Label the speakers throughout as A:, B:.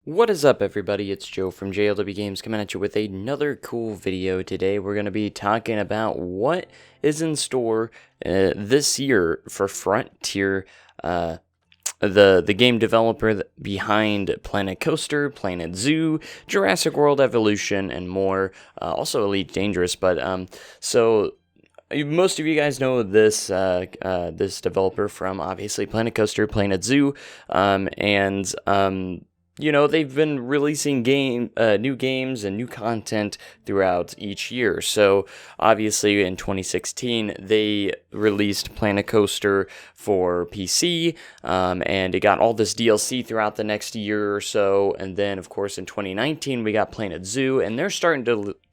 A: What is up, everybody? It's Joe from JLW Games coming at you with another cool video today. We're going to be talking about what is in store this year for Frontier, the game developer behind Planet Coaster, Planet Zoo, Jurassic World Evolution, and more. Also Elite Dangerous, but so most of you guys know this developer from obviously Planet Coaster, Planet Zoo, they've been releasing new games and new content throughout each year. So obviously in 2016, they released Planet Coaster for PC, and it got all this DLC throughout the next year or so. And then, of course, in 2019, we got Planet Zoo, and they're starting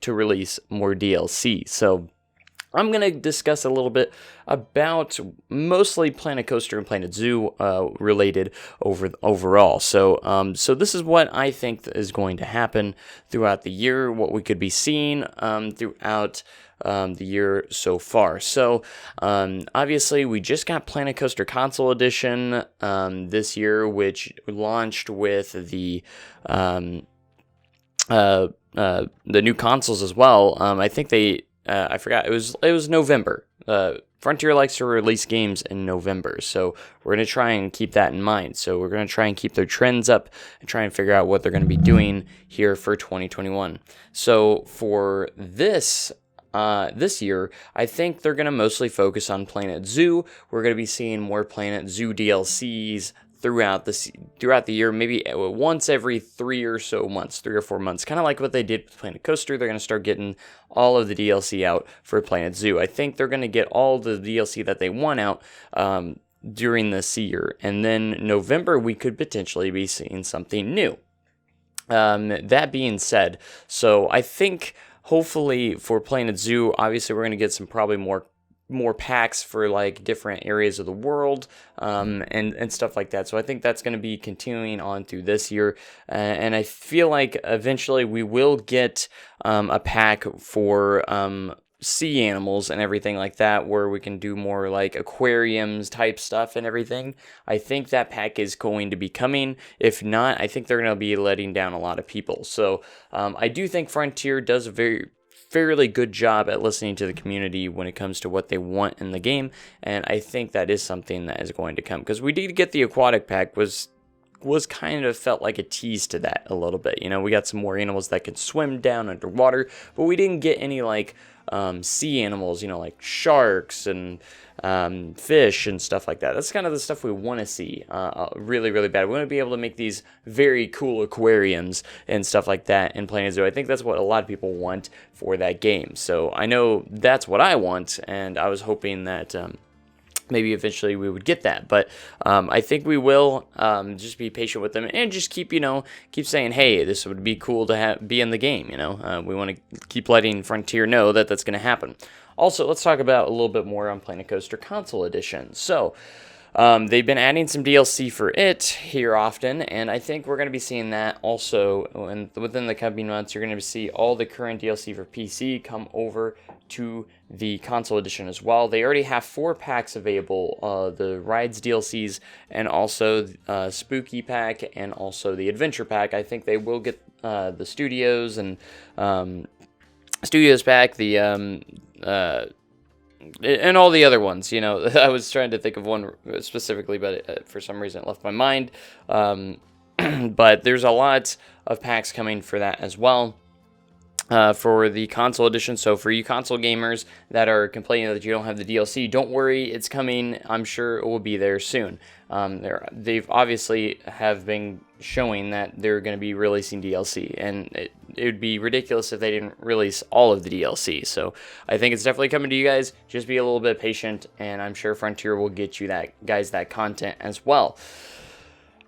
A: to release more DLC. So I'm going to discuss a little bit about mostly Planet Coaster and Planet Zoo related overall. So this is what I think is going to happen throughout the year, what we could be seeing throughout the year so far. So obviously we just got Planet Coaster Console Edition this year, which launched with the new consoles as well. I think I forgot. It was November. Frontier likes to release games in November, so we're going to try and keep that in mind. So we're going to try and keep their trends up and try and figure out what they're going to be doing here for 2021. So for this year, I think they're going to mostly focus on Planet Zoo. We're going to be seeing more Planet Zoo DLCs throughout the year, maybe once every 3 or 4 months, kind of like what they did with Planet Coaster. They're going to start getting all of the DLC out for Planet Zoo. I think they're going to get all the DLC that they want out during this year, and then November we could potentially be seeing something new. That being said, so I think hopefully for Planet Zoo, obviously we're going to get some probably more packs for like different areas of the world and stuff like that. So I think that's going to be continuing on through this year, and I feel like eventually we will get a pack for sea animals and everything like that, where we can do more like aquariums type stuff and everything. I think that pack is going to be coming. If not, I think they're going to be letting down a lot of people. So I do think Frontier does a fairly good job at listening to the community when it comes to what they want in the game, and I think that is something that is going to come, because we did get the aquatic pack, was kind of felt like a tease to that a little bit. We got some more animals that could swim down underwater, but we didn't get any like sea animals, like sharks and fish and stuff like that. That's kind of the stuff we want to see really, really bad. We want to be able to make these very cool aquariums and stuff like that in Planet Zoo. I think that's what a lot of people want for that game. So I know that's what I want, and I was hoping that maybe eventually we would get that, but I think we will. Just be patient with them and just keep saying, hey, this would be cool to be in the game. We want to keep letting Frontier know that that's going to happen. Also, let's talk about a little bit more on Planet Coaster Console Edition. So they've been adding some DLC for it here often, and I think we're going to be seeing that also within the coming months. You're going to see all the current DLC for PC come over to the console edition as well. They already have 4 packs available, the Rides DLCs and also Spooky Pack and also the Adventure Pack. I think they will get the Studios and Studios Pack, and all the other ones. I was trying to think of one specifically, but for some reason it left my mind. But there's a lot of packs coming for that as well. For the console edition. So for you console gamers that are complaining that you don't have the DLC, don't worry, it's coming. I'm sure it will be there soon. They've obviously have been showing that they're going to be releasing DLC, and it would be ridiculous if they didn't release all of the DLC. So I think it's definitely coming to you guys. Just be a little bit patient, and I'm sure Frontier will get you that content as well.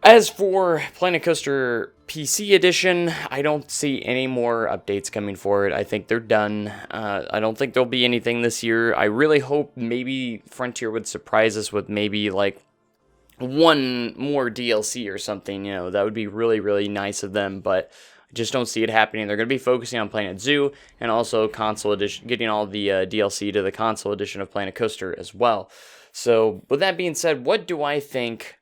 A: As for Planet Coaster PC Edition, I don't see any more updates coming for it. I think they're done. I don't think there'll be anything this year. I really hope maybe Frontier would surprise us with maybe like one more DLC or something. That would be really, really nice of them, but I just don't see it happening. They're going to be focusing on Planet Zoo and also console edition, getting all the DLC to the console edition of Planet Coaster as well. So with that being said, what do I think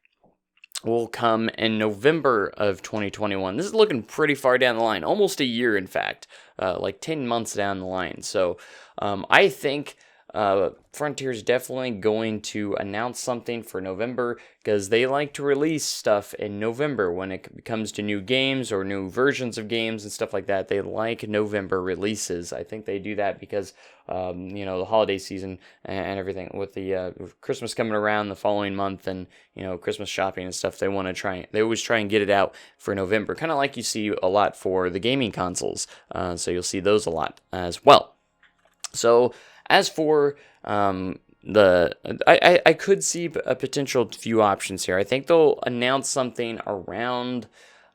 A: will come in November of 2021. This is looking pretty far down the line, almost a year, in fact, like 10 months down the line. So I think Frontier is definitely going to announce something for November, because they like to release stuff in November when it comes to new games or new versions of games and stuff like that. They like November releases. I think they do that because the holiday season and everything, with the Christmas coming around the following month, and Christmas shopping and stuff. They always try and get it out for November, kind of like you see a lot for the gaming consoles. So you'll see those a lot as well. So as for I could see a potential few options here. I think they'll announce something around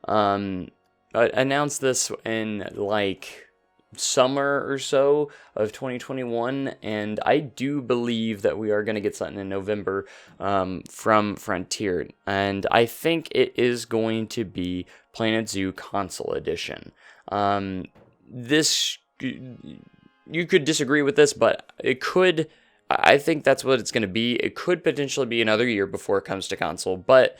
A: announce this in like summer or so of 2021, and I do believe that we are going to get something in November from Frontier, and I think it is going to be Planet Zoo Console Edition. This, you could disagree with this, but I think that's what it's going to be. It could potentially be another year before it comes to console, but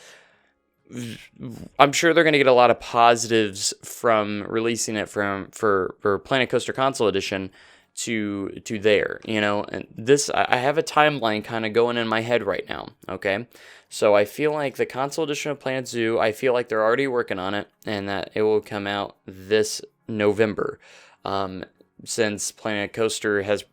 A: I'm sure they're going to get a lot of positives from releasing it for Planet Coaster Console Edition to there, and this, I have a timeline kind of going in my head right now, okay? So I feel like the console edition of Planet Zoo, I feel like they're already working on it, and that it will come out this November. Since Planet Coaster has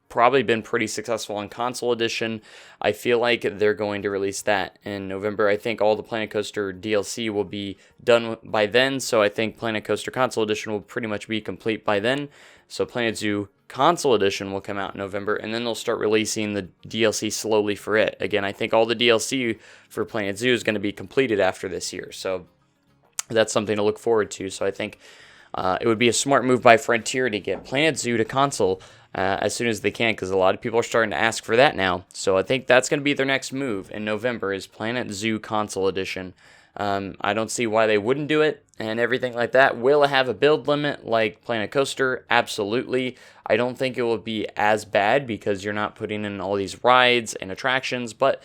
A: probably been pretty successful on console edition, I feel like they're going to release that in November. I think all the Planet Coaster DLC will be done by then, so I think Planet Coaster Console Edition will pretty much be complete by then. So Planet Zoo Console Edition will come out in November, and then they'll start releasing the DLC slowly for it. Again, I think all the DLC for Planet Zoo is going to be completed after this year, so that's something to look forward to. So I think it would be a smart move by Frontier to get Planet Zoo to console as soon as they can, because a lot of people are starting to ask for that now. So I think that's going to be their next move in November, is Planet Zoo Console Edition. I don't see why they wouldn't do it and everything like that. Will it have a build limit like Planet Coaster? Absolutely. I don't think it will be as bad because you're not putting in all these rides and attractions, but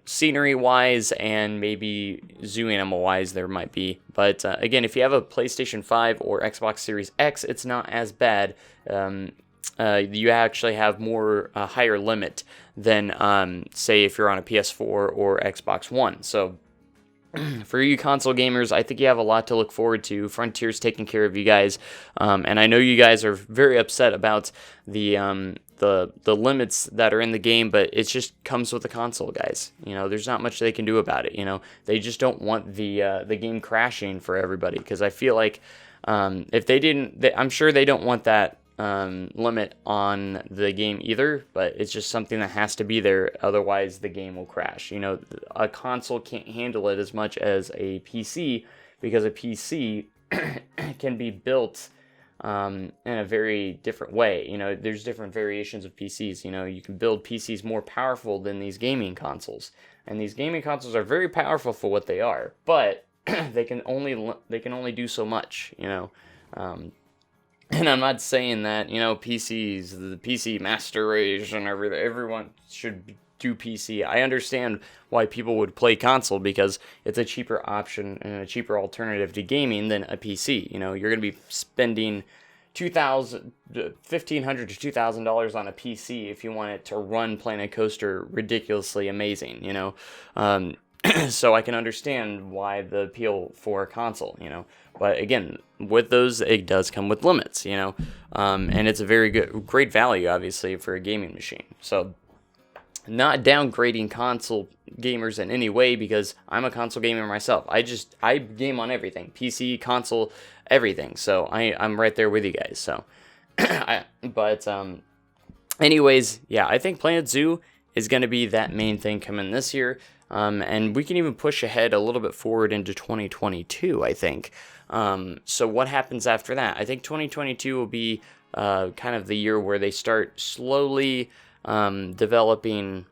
A: scenery-wise and maybe zoo animal-wise there might be. But again, if you have a PlayStation 5 or Xbox Series X, it's not as bad. You actually have more higher limit than, say, if you're on a PS4 or Xbox One. So for you console gamers, I think you have a lot to look forward to. Frontier's taking care of you guys, and I know you guys are very upset about the limits that are in the game, but it just comes with the console, guys. There's not much they can do about it. They just don't want the game crashing for everybody, because I feel like if they didn't, I'm sure they don't want that limit on the game either, but it's just something that has to be there, otherwise the game will crash. A console can't handle it as much as a PC, because a PC can be built in a very different way. There's different variations of PCs. You can build PCs more powerful than these gaming consoles, and these gaming consoles are very powerful for what they are, but they can only do so much. And I'm not saying that, PCs, the PC master race and everything, everyone should do PC. I understand why people would play console, because it's a cheaper option and a cheaper alternative to gaming than a PC. You're going to be spending $1,500 to $2,000 on a PC if you want it to run Planet Coaster ridiculously amazing, So I can understand why the appeal for a console, But again, with those, it does come with limits, And it's a great value, obviously, for a gaming machine. So not downgrading console gamers in any way, because I'm a console gamer myself. I game on everything. PC, console, everything. So I'm right there with you guys. So, anyways, yeah, I think Planet Zoo is going to be that main thing coming this year. And we can even push ahead a little bit forward into 2022, I think. So what happens after that? I think 2022 will be kind of the year where they start slowly developing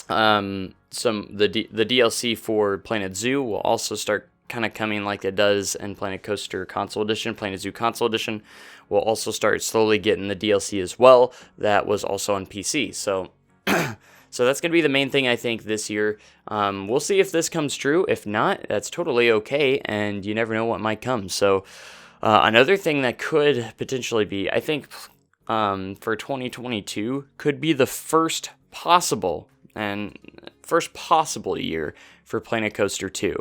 A: the DLC for Planet Zoo will also start kind of coming like it does in Planet Coaster Console Edition. Planet Zoo Console Edition will also start slowly getting the DLC as well. That was also on PC. So So that's going to be the main thing I think this year. We'll see if this comes true. If not, that's totally okay, and you never know what might come. So another thing that could potentially be, I think, for 2022 could be the first possible year for Planet Coaster 2.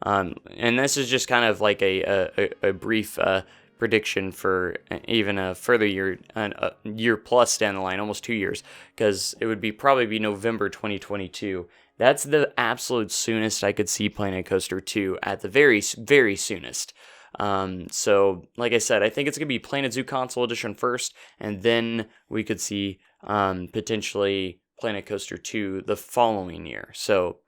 A: And this is just kind of like a brief prediction for even a further year, a year plus down the line, almost 2 years, because it would probably be November 2022. That's the absolute soonest I could see Planet Coaster 2 at the very, very soonest. So, like I said, I think it's going to be Planet Zoo Console Edition first, and then we could see potentially Planet Coaster 2 the following year. So,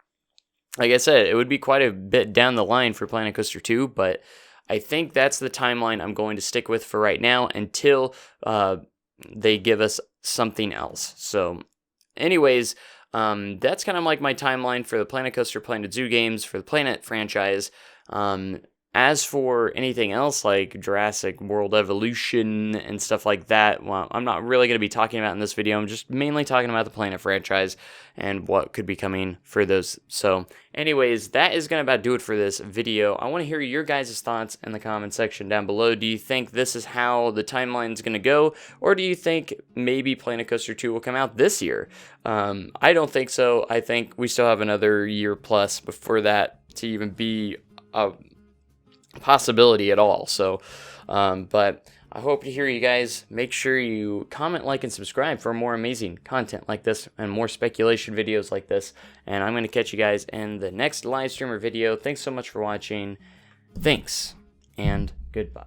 A: like I said, it would be quite a bit down the line for Planet Coaster 2, but I think that's the timeline I'm going to stick with for right now until they give us something else. So, anyways, that's kind of like my timeline for the Planet Coaster, Planet Zoo games for the Planet franchise. As for anything else like Jurassic World Evolution and stuff like that, well, I'm not really going to be talking about in this video. I'm just mainly talking about the Planet franchise and what could be coming for those. So anyways, that is going to about do it for this video. I want to hear your guys' thoughts in the comment section down below. Do you think this is how the timeline is going to go? Or do you think maybe Planet Coaster 2 will come out this year? I don't think so. I think we still have another year plus before that to even be a possibility at all. So but I hope to hear you guys. Make sure you comment, like, and subscribe for more amazing content like this and more speculation videos like this, and I'm going to catch you guys in the next live stream or video. Thanks so much for watching. Thanks and goodbye.